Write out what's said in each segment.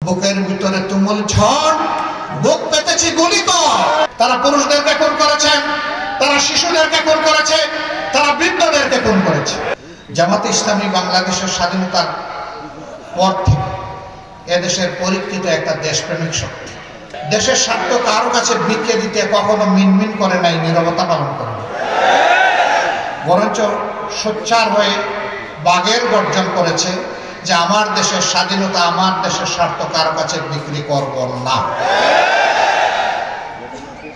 বুকের ভিতরে তুমুল ঝড়, বুক পেতেছি গুলি কর। তারা পুরুষদেরকে খুন করেছে, তারা শিশুদেরকে খুন করেছে, তারা বৃদ্ধদেরকে খুন করেছে। জামাতে ইসলামী বাংলাদেশের স্বাধীনতার পর থেকে এদেশের পরীক্ষিত একটা দেশপ্রেমিক শক্তি। দেশের স্বার্থ কারো কাছে বিক্রি দিতে কখনো মিনমিন করে নাই, নীরবতা পালন করে নাই, বরঞ্চ সোচ্চার হয়ে বাগের গর্জন করেছে যে আমার দেশের স্বাধীনতা, আমার দেশের স্বার্থ কারো কাছে বিক্রি করব না।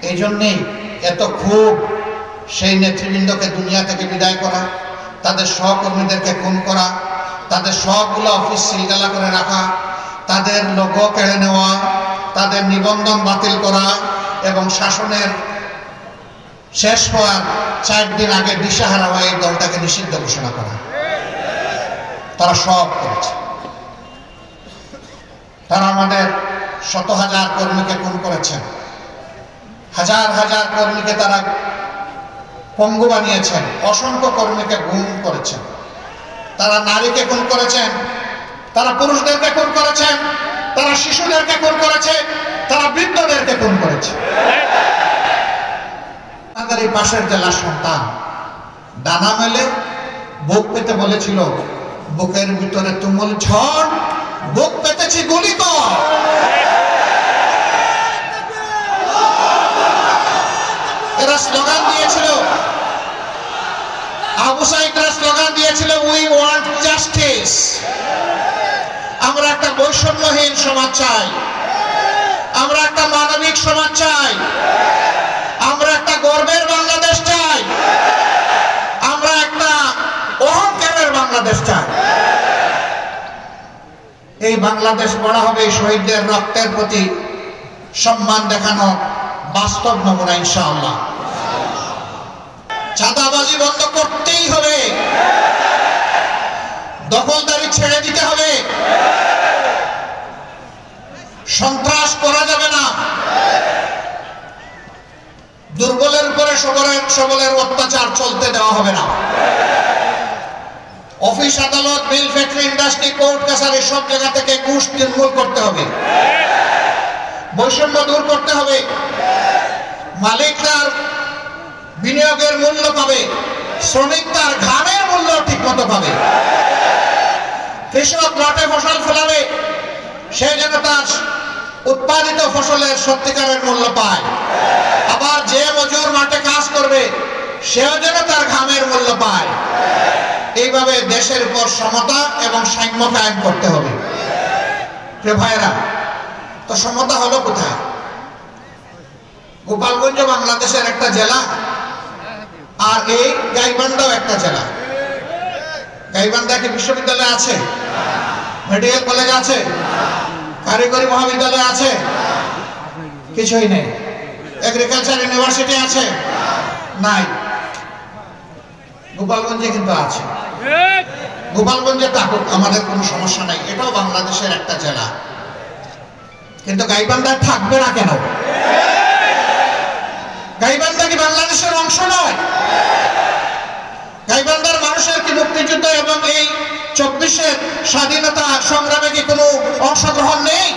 এই জন্যেই এত খুব সেই নেতৃবৃন্দকে দুনিয়া থেকে বিদায় করা, তাদের সহকর্মীদেরকে খুন করা, তাদের সবগুলো অফিস সিলগালা করে রাখা, তাদের লোগো কেড়ে নেওয়া, তাদের নিবন্ধন বাতিল করা এবং শাসনের শেষ হওয়ার 4 দিন আগে দিশাহারা হয়ে এই দলটাকে নিষিদ্ধ ঘোষণা করা। তারা সব করেছে। তারা আমাদের শত হাজার কর্মীকে খুন করেছেন, হাজার হাজার কর্মীকে তারা পঙ্গু বানিয়েছেন, অসংখ্য কর্মীকে গুম করেছেন। তারা নারীকে খুন করেছেন, তারা পুরুষদেরকে খুন করেছেন, তারা শিশুদেরকে খুন করেছে, তারা বৃদ্ধদেরকে খুন করেছে। আমাদের এই পাশের জেলার সন্তান ডানা মেলে বুক পেতে বলেছিল, বুকের ভিতরে তুমুল ঝড়, বুক পেতেছি গুলি কর। এরা স্লোগান দিয়েছিল, আবু সাইদরা স্লোগান দিয়েছিল, উই ওয়ান্ট জাস্টিস। আমরা একটা বৈষম্যহীন সমাজ চাই, আমরা একটা মানবিক সমাজ চাই, আমরা একটা গর্বের বাংলাদেশ চাই, আমরা একটা অহংকারের বাংলাদেশ চাই। এই বাংলাদেশ বড় হবে শহীদদের রক্তের প্রতি সম্মান দেখানো বাস্তব নমুনা ইনশাআল্লাহ। চাঁদাবাজি বন্ধ করতেই হবে, দখলদারি ছেড়ে দিতে হবে, সন্ত্রাস করা যাবে না, দুর্বলের উপরে সবলের অত্যাচার চলতে দেওয়া হবে না। অফিস আদালত, মিল ফ্যাক্টরি, ইন্ডাস্ট্রি, কোর্ট কাছারি সব জায়গা থেকে ঘুষ নির্মূল করতে হবে, বৈষম্য দূর করতে হবে। মালিক তার বিনিয়োগের মূল্য পাবে, শ্রমিক তার ঘামের মূল্য ঠিক মতো পাবে। কৃষক মাঠে ফসল ফলাবে, সে যেন তার উৎপাদিত ফসলের সত্যিকারের মূল্য পায়। আবার যে মজুর মাঠে কাজ করবে, সেও যেন তার ঘামের মূল্য পায়। এইভাবে দেশের উপর সমতা এবং সাম্য কায়েম করতে হবে। প্রিয় ভাইরা, তো সমতা হলো কোথায়? গোপালগঞ্জ বাংলাদেশের একটা জেলা, আর এই গাইবান্ধাও একটা জেলা। গাইবান্ধা কি বিশ্ববিদ্যালয় আছে? মেডিকেল কলেজ আছে? কারিগরি মহাবিদ্যালয় আছে? কিছুই নেই। এগ্রিকালচার ইউনিভার্সিটি আছে? নাই। গোপালগঞ্জে কিন্তু আছে। গোপালগঞ্জে থাকুক, আমাদের কোনো সমস্যা নাই, এটাও বাংলাদেশের একটা জেলা। কিন্তু গাইবান্ধায় থাকবে না কেন? গাইবান্ধা কি বাংলাদেশের অংশ নয়? গাইবান্ধার মানুষের কি মুক্তিযুদ্ধ এবং এই 24-এর স্বাধীনতা সংগ্রামে কি কোনো অংশগ্রহণ নেই?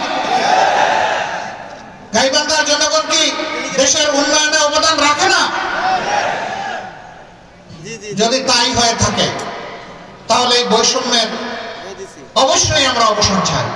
গাইবান্ধার জনগণ কি দেশের উন্নয়নে অবদান রাখে না? যদি তাই হয়ে থাকে, তাহলে এই বৈষম্যের অবশ্যই আমরা অবসান চাই।